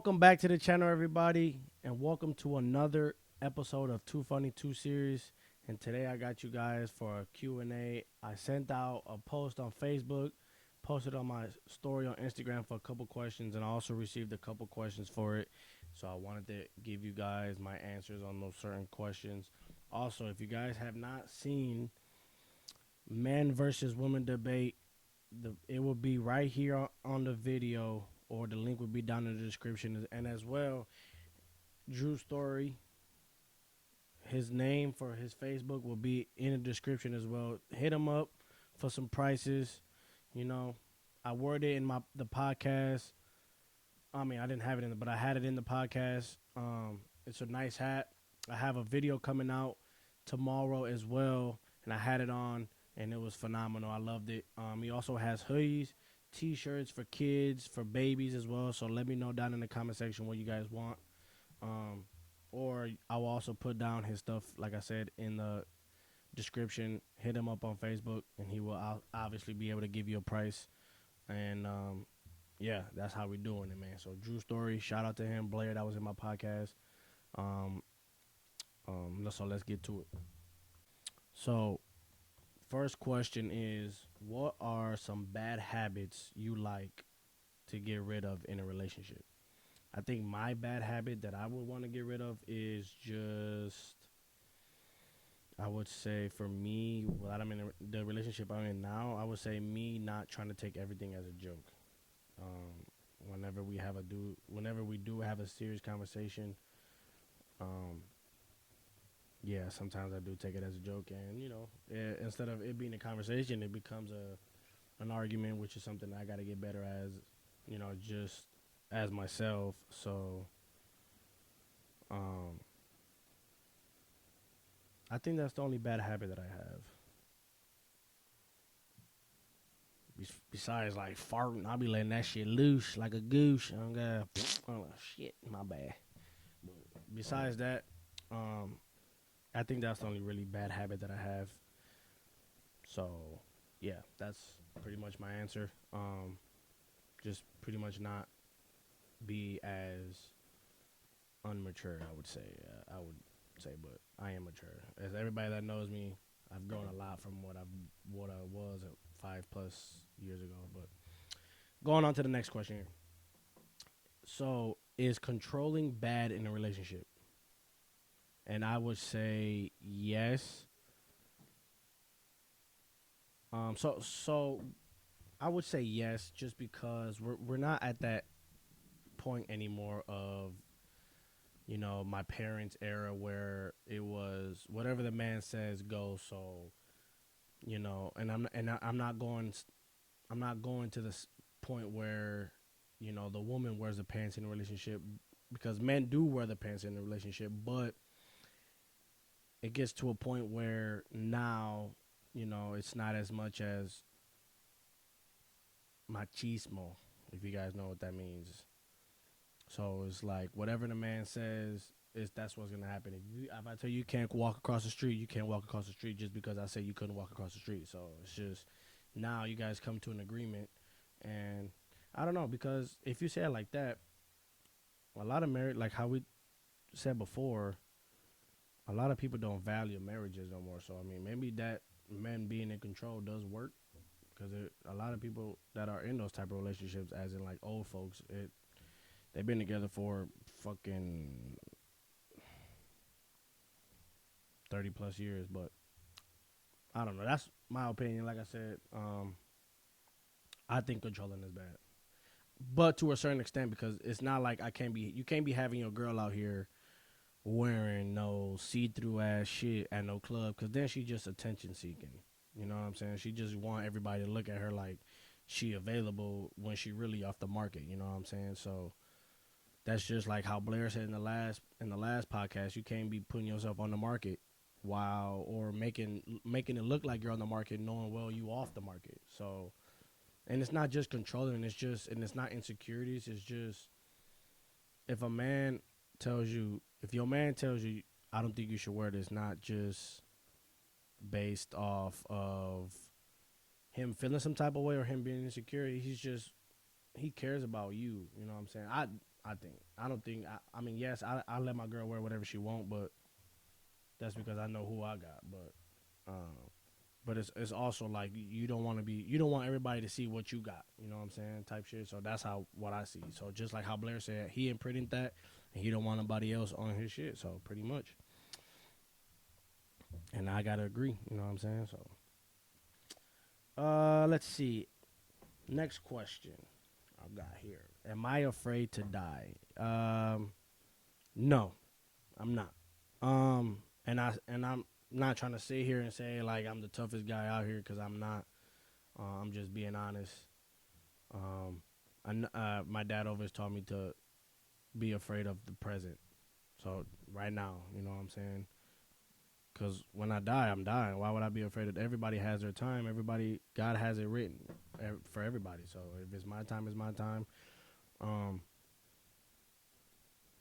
Welcome back to the channel, everybody, and welcome to another episode of Too Funny Too Serious. And today I got you guys for a Q&A. I sent out a post on Facebook, posted on my story on Instagram for a couple questions, and I also received a couple questions for it. So I wanted to give you guys my answers on those certain questions. Also, if you guys have not seen men versus women debate, it will be right here on the video, or the link will be down in the description. And as well, Drew's story, his name for his Facebook will be in the description as well. Hit him up for some prices. You know, I worded it in the podcast. I mean, I didn't have it in but I had it in the podcast. It's a nice hat. I have a video coming out tomorrow as well, and I had it on, and it was phenomenal. I loved it. He also has hoodies, T-shirts for kids, for babies as well. So let me know down in the comment section what you guys want. Or I'll also put down his stuff, like I said, in the description. Hit him up on Facebook, and he will obviously be able to give you a price. And yeah, that's how we doing it, man. So Drew Story, shout out to him. Blair, that was in my podcast. So let's get to it. So first question is, what are some bad habits you like to get rid of in a relationship? I think my bad habit that I would want to get rid of is just, I would say for me, while I'm in the relationship I'm in now, I would say me not trying to take everything as a joke. Whenever we do have a serious conversation, yeah, sometimes I do take it as a joke, and instead of it being a conversation, it becomes an argument, which is something I got to get better as, just as myself. So, I think that's the only bad habit that I have. Besides, like, farting, I'll be letting that shit loose like a goose. Oh, shit, my bad. But besides that, I think that's the only really bad habit that I have. So, yeah, that's pretty much my answer. Just pretty much not be as unmature, I would say. But I am mature. As everybody that knows me, I've grown a lot from what I was 5+ years ago. But going on to the next question here. So, is controlling bad in a relationship? And I would say yes. So I would say yes, just because we're not at that point anymore of, my parents' era where it was whatever the man says goes. So, I'm not going to this point where, the woman wears the pants in a relationship, because men do wear the pants in a relationship, but it gets to a point where now, it's not as much as machismo, if you guys know what that means. So it's like whatever the man says, that's what's gonna happen. If I tell you can't walk across the street, you can't walk across the street just because I say you couldn't walk across the street. So it's just now you guys come to an agreement, and I don't know, because if you say it like that, a lot of marriage, like how we said before, a lot of people don't value marriages no more. So I mean, maybe that men being in control does work, because a lot of people that are in those type of relationships, as in like old folks, they've been together for fucking 30+ years. But I don't know. That's my opinion. Like I said, I think controlling is bad, but to a certain extent, because it's not like you can't be having your girl out here wearing no see-through ass shit at no club, because then she just attention seeking. You know what I'm saying? She just want everybody to look at her like she available when she really off the market. You know what I'm saying? So that's just like how Blair said in the last podcast. You can't be putting yourself on the market or making it look like you're on the market, knowing well you off the market. So, and it's not just controlling. And it's not insecurities. It's just if your man tells you, I don't think you should wear this, not just based off of him feeling some type of way or him being insecure. He cares about you. You know what I'm saying? I don't think. I mean, yes, I let my girl wear whatever she want, but that's because I know who I got. Um, but it's also like you don't want to be. You don't want everybody to see what you got. You know what I'm saying? Type shit. So that's how what I see. So just like how Blair said, he imprinted that, and he don't want nobody else on his shit. So pretty much, and I gotta agree. You know what I'm saying? So, let's see. Next question I've got here. Am I afraid to die? No, I'm not. I'm not trying to sit here and say like I'm the toughest guy out here because I'm not. I'm just being honest. My dad always taught me to be afraid of the present. So right now, you know what I'm saying? Because when I die, I'm dying. Why would I be afraid of? Everybody has their time. Everybody, God has it written for everybody. So if it's my time, it's my time. Um,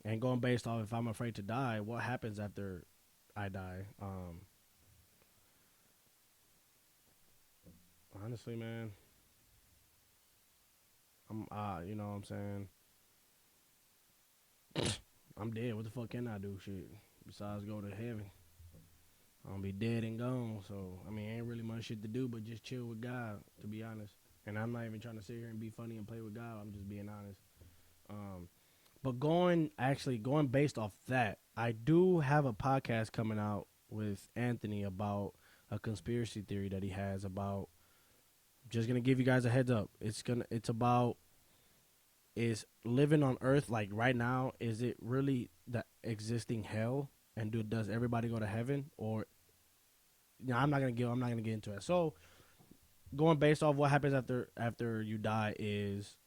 and going based off if I'm afraid to die, what happens after I die? Honestly, man, you know what I'm saying? I'm dead. What the fuck can I do? Shit. Besides go to heaven. I'm gonna be dead and gone. So I mean, ain't really much shit to do but just chill with God, to be honest. And I'm not even trying to sit here and be funny and play with God. I'm just being honest. Um, but going based off that, I do have a podcast coming out with Anthony about a conspiracy theory that he has about. Just gonna give you guys a heads up. It's about is living on Earth like right now. Is it really the existing hell? And does everybody go to heaven or? You know, I'm not gonna get into it. So going based off what happens after you die is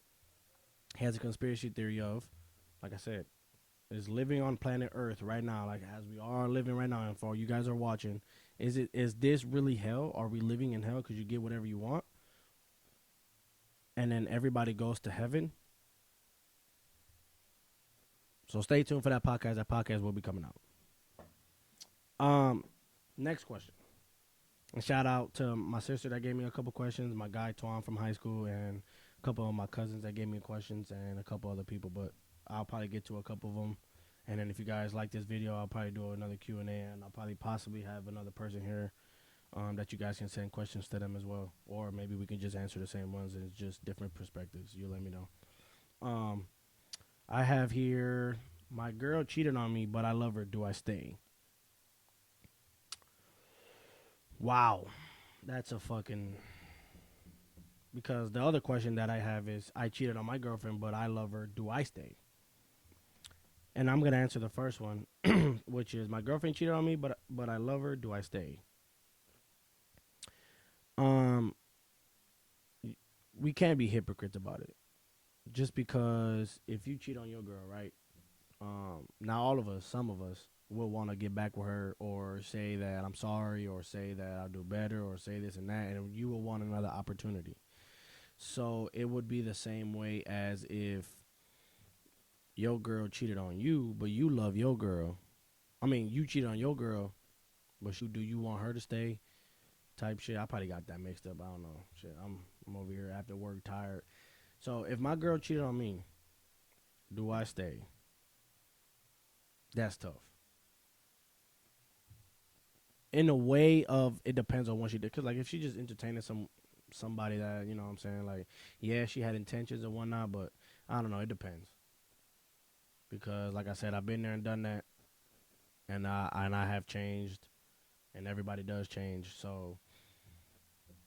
he has a conspiracy theory of, like I said, is living on planet Earth right now, like as we are living right now, and for you guys are watching, is this really hell? Are we living in hell because you get whatever you want, and then everybody goes to heaven? So stay tuned for that podcast. That podcast will be coming out. Next question. And shout out to my sister that gave me a couple questions, my guy Twan from high school, and a couple of my cousins that gave me questions, and a couple other people. But I'll probably get to a couple of them. And then if you guys like this video, I'll probably do another Q&A, and I'll probably possibly have another person here that you guys can send questions to them as well. Or maybe we can just answer the same ones, and it's just different perspectives. You let me know. I have here, my girl cheated on me, but I love her. Do I stay? Wow. That's a fucking... Because the other question that I have is, I cheated on my girlfriend, but I love her. Do I stay? And I'm going to answer the first one, which is, my girlfriend cheated on me, but I love her. Do I stay? We can't be hypocrites about it. Just because if you cheat on your girl, right? Now all of us, some of us, will want to get back with her or say that I'm sorry or say that I'll do better or say this and that, and you will want another opportunity. So it would be the same way as if your girl cheated on you, but you love your girl. I mean, you cheated on your girl, but do you want her to stay? Type shit. I probably got that mixed up. I don't know. Shit, I'm over here after work tired. So if my girl cheated on me, do I stay? That's tough. In a way of, it depends on what she did. Because like if she just entertaining somebody that, you know what I'm saying, like, yeah, she had intentions and whatnot, but I don't know, it depends. Because like I said, I've been there and done that, and I have changed, and everybody does change. So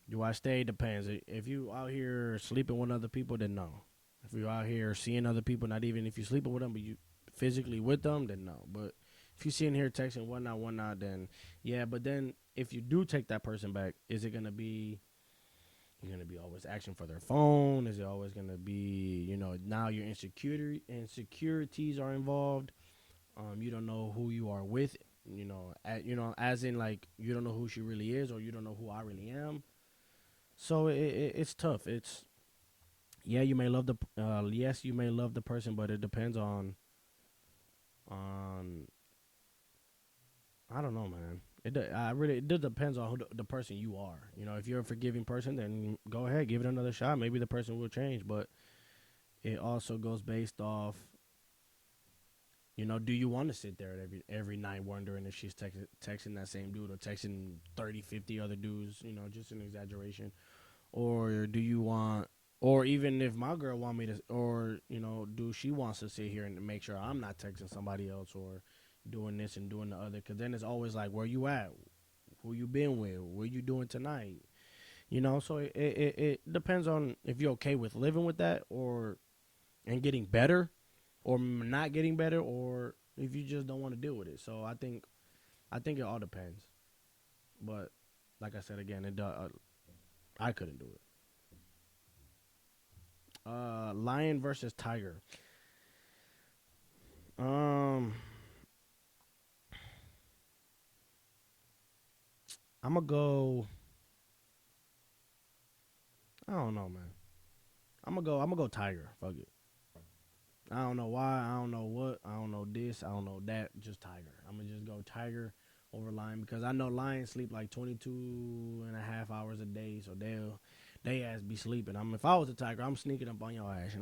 do I stay? Depends. If you out here sleeping with other people, then no. If you're out here seeing other people, not even if you're sleeping with them, but you physically with them, then no. But if you're sitting here texting whatnot, then yeah. But then if you do take that person back, is it gonna be, you're gonna be always asking for their phone? Is it always gonna be, now your insecurities are involved? You don't know who you are with. As in like you don't know who she really is, or you don't know who I really am. So it's tough. It's, yeah, you may love yes, you may love the person, but it depends on I don't know, man. It depends on who the person you are. If you're a forgiving person, then go ahead, give it another shot. Maybe the person will change, but it also goes based off. Do you want to sit there every night wondering if she's texting that same dude or texting 30, 50 other dudes, just an exaggeration? Or do you want, or even if my girl want me to, or, do she wants to sit here and make sure I'm not texting somebody else or doing this and doing the other? Because then it's always like, where you at? Who you been with? What you doing tonight? So it depends on if you're okay with living with that or and getting better or not getting better, or if you just don't want to deal with it. So I think it all depends. But like I said again, I couldn't do it. Lion versus tiger. Um, I'm gonna go. I don't know, man. I'm gonna go tiger. Fuck it. I don't know why. I don't know what. I don't know this. I don't know that. Just tiger. I'm gonna just go tiger over lion because I know lions sleep like 22 and a half hours a day, so they ass be sleeping. If I was a tiger, I'm sneaking up on your ass,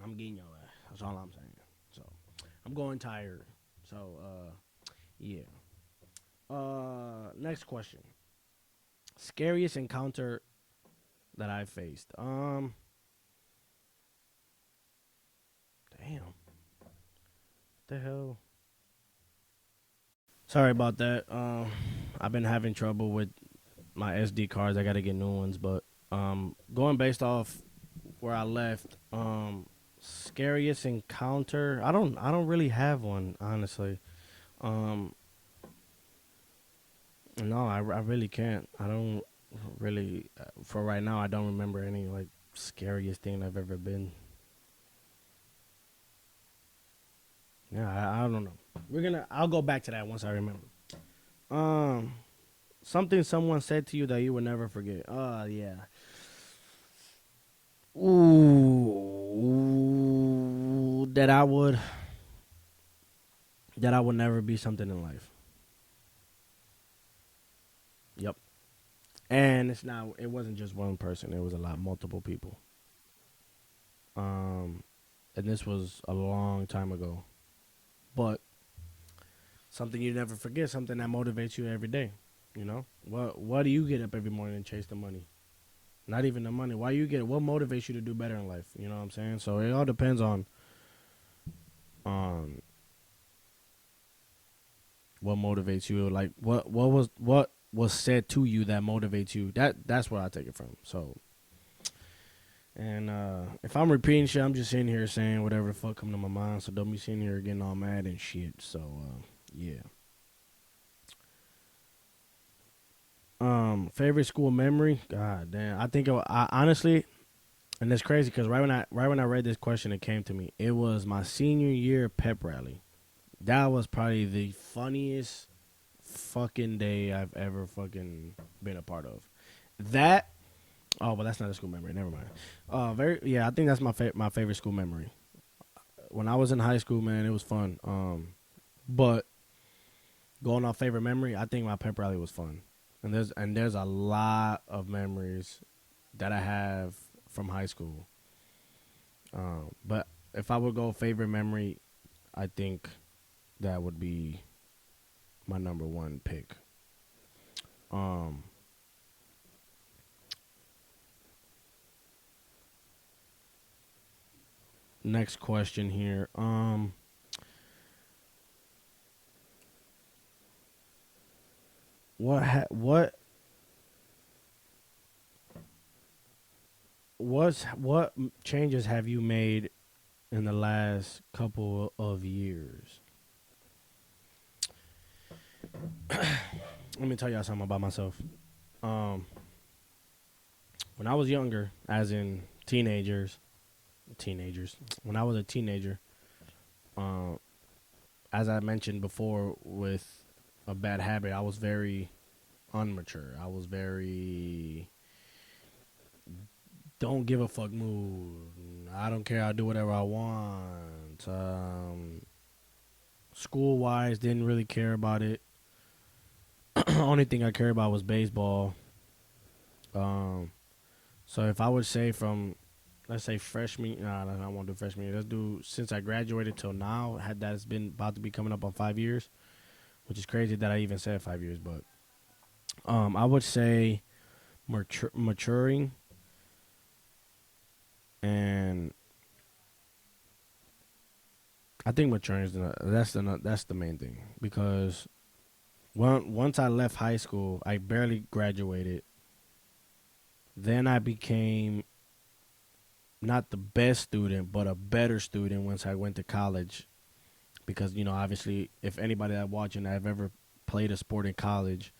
I'm getting your ass. That's all I'm saying. So I'm going tiger. So yeah. Next question. Scariest encounter that I faced. Damn. The hell. Sorry about that. I've been having trouble with my SD cards. I gotta get new ones, but going based off where I left, scariest encounter. I don't really have one, honestly. Um, no, I really can't. I don't really. For right now, I don't remember any like scariest thing I've ever been. Yeah, I don't know. I'll go back to that once I remember. Um, Something someone said to you that you would never forget. Yeah. Ooh, that I would never be something in life. Yep. And it wasn't just one person. It was a lot, multiple people. Um, and this was a long time ago. But something you never forget, something that motivates you every day. What do you get up every morning and chase the money? Not even the money. Why you get it? What motivates you to do better in life? You know what I'm saying? So it all depends on what motivates you. Like what was said to you that motivates you. That's where I take it from. So and if I'm repeating shit, I'm just sitting here saying whatever the fuck come to my mind. So don't be sitting here getting all mad and shit. So yeah. Favorite school memory? God damn. I honestly, and it's crazy because right when I read this question, it came to me. It was my senior year pep rally. That was probably the funniest fucking day I've ever fucking been a part of. That. Oh, but that's not a school memory. Never mind. Very yeah. I think that's my favorite school memory. When I was in high school, man, it was fun. But going off favorite memory, I think my pep rally was fun. And there's a lot of memories that I have from high school. But if I would go favorite memory, I think that would be my number one pick. Um, Next question here. What changes have you made in the last couple of years? Let me tell y'all something about myself. Um, when I was younger, as in teenagers. When I was a teenager, um, as I mentioned before, with a bad habit, I was very unmature. I was very don't give a fuck mood. I don't care. I'll do whatever I want. School wise, didn't really care about it. Only thing I cared about was baseball. Um, so if I would say from let's say freshman. Nah, I won't do freshman year. Let's do since I graduated till now. Had that has been about to be coming up on 5 years, which is crazy that I even said 5 years. But I would say maturing, and I think maturing is that's the main thing because once I left high school, I barely graduated. Then I became not the best student, but a better student once I went to college. Because obviously, if anybody that watching that have ever played a sport in college,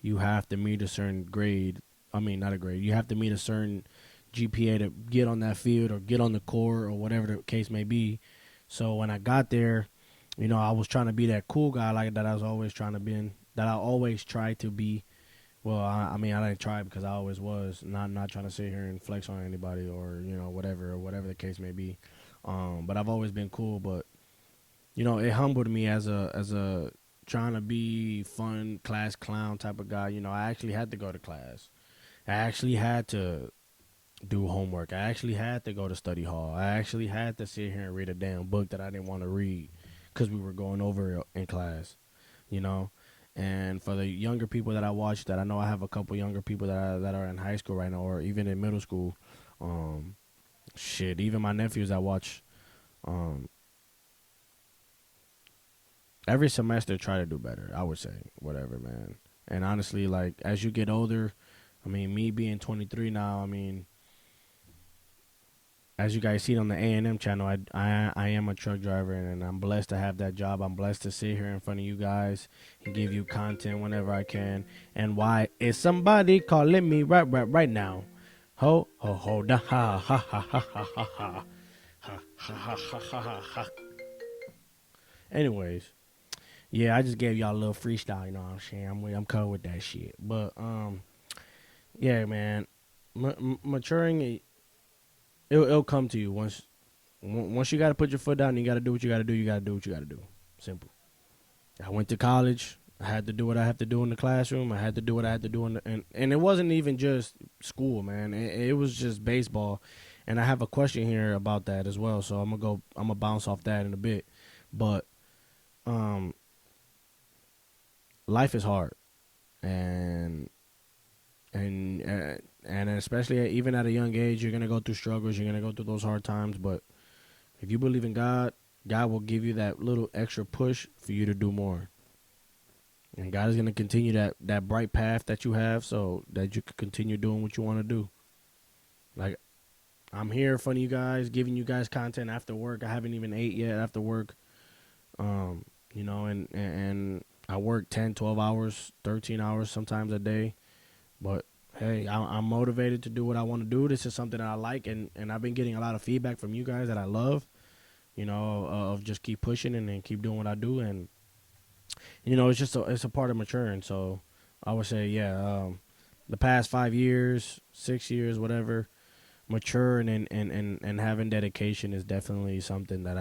you have to meet a certain grade. I mean, not a grade. You have to meet a certain GPA to get on that field or get on the court or whatever the case may be. So when I got there, I was trying to be that cool guy like that I was always trying to be, that I always tried to be. Well, I mean, I didn't try because I always was. Not trying to sit here and flex on anybody or whatever the case may be. But I've always been cool. But it humbled me as a trying to be fun class clown type of guy. I actually had to go to class. I actually had to do homework. I actually had to go to study hall. I actually had to sit here and read a damn book that I didn't want to read because we were going over it in class. And for the younger people that I watch, that I know I have a couple younger people that are in high school right now or even in middle school. Even my nephews I watch. Every semester try to do better, I would say. Whatever, man. And honestly, like, as you get older, I mean, me being 23 now, I mean, as you guys see on the A&M channel, I am a truck driver, and I'm blessed to have that job. I'm blessed to sit here in front of you guys and give you content whenever I can. And why is somebody calling me right now? Ho, da, ha, ha, ha, ha, ha, ha, ha, ha, ha, ha, ha, ha. Anyways, yeah, I just gave y'all a little freestyle, you know what I'm saying? I'm cool with that shit. But, yeah, man, maturing, it'll come to you once you got to put your foot down and you got to do what you got to do. You got to do what you got to do. Simple. I went to college. I had to do what I have to do in the classroom. I had to do what I had to do and it wasn't even just school, man. It was just baseball. And I have a question here about that as well. So I'm gonna bounce off that in a bit. But life is hard, and especially even at a young age, you're gonna go through struggles. You're gonna go through those hard times. But if you believe in God, God will give you that little extra push for you to do more. And God is gonna continue that bright path that you have, so that you can continue doing what you want to do. Like, I'm here in front of you guys, giving you guys content after work. I haven't even ate yet after work. And I work 10, 12 hours, 13 hours sometimes a day. But, hey, I'm motivated to do what I want to do. This is something that I like, and I've been getting a lot of feedback from you guys that I love, of just keep pushing and then keep doing what I do. And, it's a part of maturing. So I would say, yeah, the past 5 years, 6 years, whatever, maturing and having dedication is definitely something that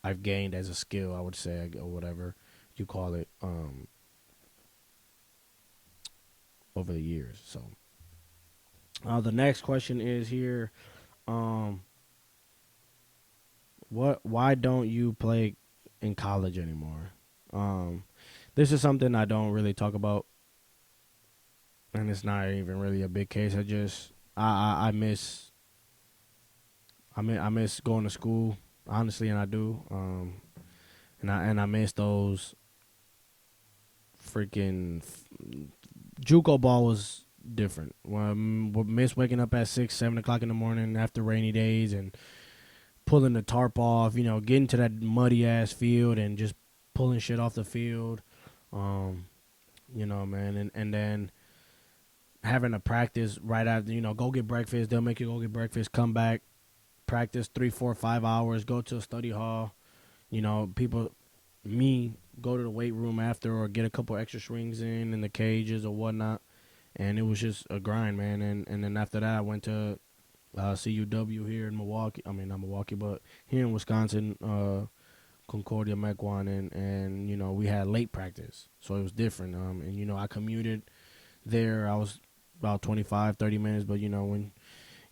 I've gained as a skill, I would say, or whatever you call it, over the years. So, the next question is here, why don't you play in college anymore? This is something I don't really talk about, and it's not even really a big case. I miss going to school, honestly, and I do. And I miss those freaking JUCO ball was different. Miss waking up at 6, 7 o'clock in the morning after rainy days and pulling the tarp off. Getting to that muddy ass field and just pulling shit off the field. Man, and then having to practice right after. Go get breakfast. They'll make you go get breakfast. Come back, practice 3, 4, 5 hours. Go to a study hall. Me go to the weight room after or get a couple extra swings in the cages or whatnot. And it was just a grind, man. And then after that, I went to CUW here in Milwaukee. I mean, not Milwaukee, but here in Wisconsin, Concordia, Mequon. And we had late practice. So it was different. And I commuted there. I was about 25, 30 minutes. But, when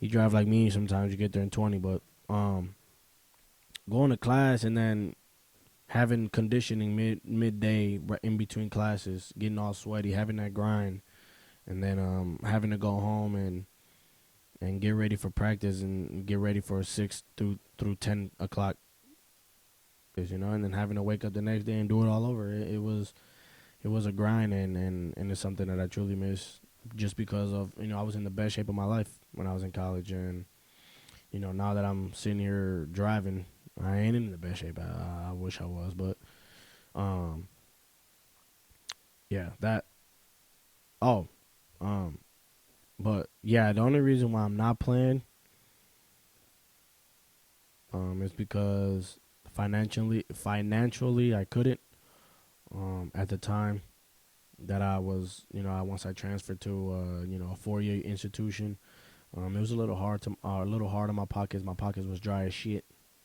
you drive like me. Sometimes you get there in 20, but going to class and then having conditioning midday in between classes, getting all sweaty, having that grind, and then having to go home and get ready for practice and get ready for 6 through 10 o'clock, and then having to wake up the next day and do it all over. It was a grind, and it's something that I truly miss, just because of, I was in the best shape of my life when I was in college, and now that I'm sitting here driving, I ain't in the best shape. I wish I was, but yeah, that. Oh, but yeah, the only reason why I'm not playing is because financially I couldn't at the time that I was, once I transferred to a 4-year institution. It was a little hard on my pockets. My pockets was dry as shit.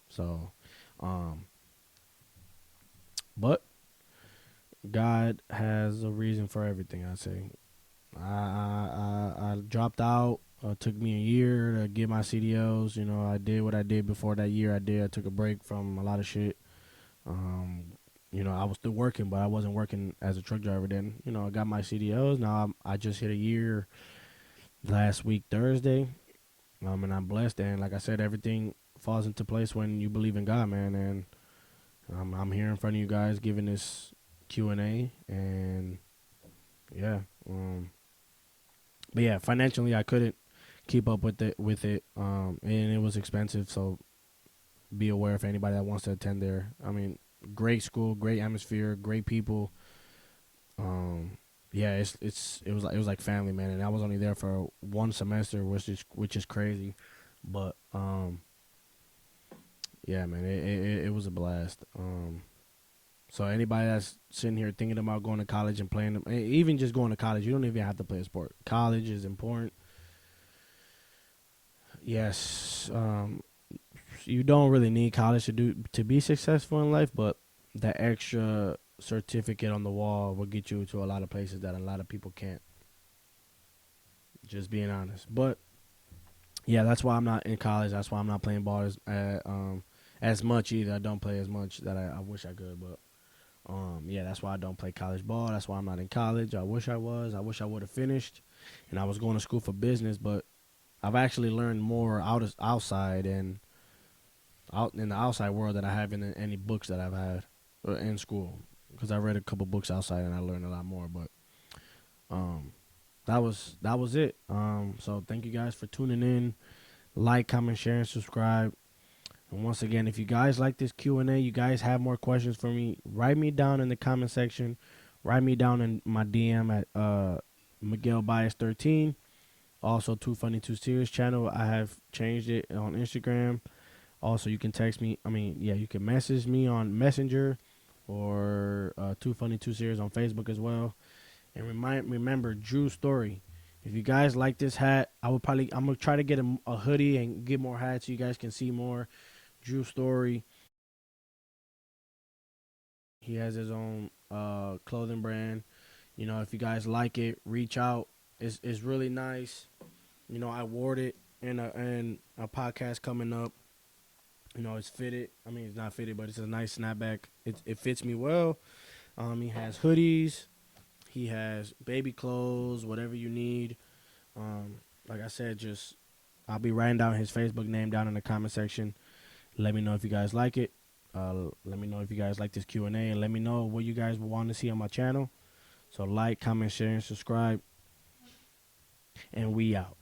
So, but God has a reason for everything. I say, I dropped out. Took me a year to get my CDLs. I did what I did before that year. I took a break from a lot of shit. I was still working, but I wasn't working as a truck driver then. I got my CDLs. Now I just hit a year last week Thursday. And I'm blessed. And like I said, everything falls into place when you believe in God, man. And I'm here in front of you guys giving this Q&A. And yeah. But yeah, financially I couldn't keep up with it. And it was expensive. So be aware if anybody that wants to attend there. I mean, great school, great atmosphere, great people. Yeah, it was like family, man. And I was only there for one semester, which is crazy, but yeah, man, it was a blast. So anybody that's sitting here thinking about going to college and playing, even just going to college, you don't even have to play a sport. College is important. Yes, you don't really need college to be successful in life, but that extra certificate on the wall will get you to a lot of places that a lot of people can't. Just being honest. But yeah, that's why I'm not in college. That's why I'm not playing ball as much either. I don't play as much that I wish I could. But yeah, that's why I don't play college ball. That's why I'm not in college. I wish I was. I wish I would have finished. And I was going to school for business, but I've actually learned more outside and out in the outside world than I have in any books that I've had in school. Because I read a couple books outside and I learned a lot more. But that was it. So thank you guys for tuning in. Like, comment, share, and subscribe. And once again, if you guys like this Q&A, you guys have more questions for me, write me down in the comment section. Write me down in my DM at Miguel Baez 13. Also, Too Funny Too Serious channel. I have changed it on Instagram. Also, you can text me. You can message me on Messenger or Too Funny Too Serious on Facebook as well. And remember, Drew Story. If you guys like this hat, I'm gonna try to get a hoodie and get more hats so you guys can see more. Drew Story. He has his own clothing brand. If you guys like it, reach out. It's really nice. I wore it in a podcast coming up. It's fitted. It's not fitted, but it's a nice snapback. It fits me well. He has hoodies. He has baby clothes, whatever you need. Like I said, I'll be writing down his Facebook name down in the comment section. Let me know if you guys like it. Let me know if you guys like this Q&A, and let me know what you guys will want to see on my channel. So like, comment, share, and subscribe. And we out.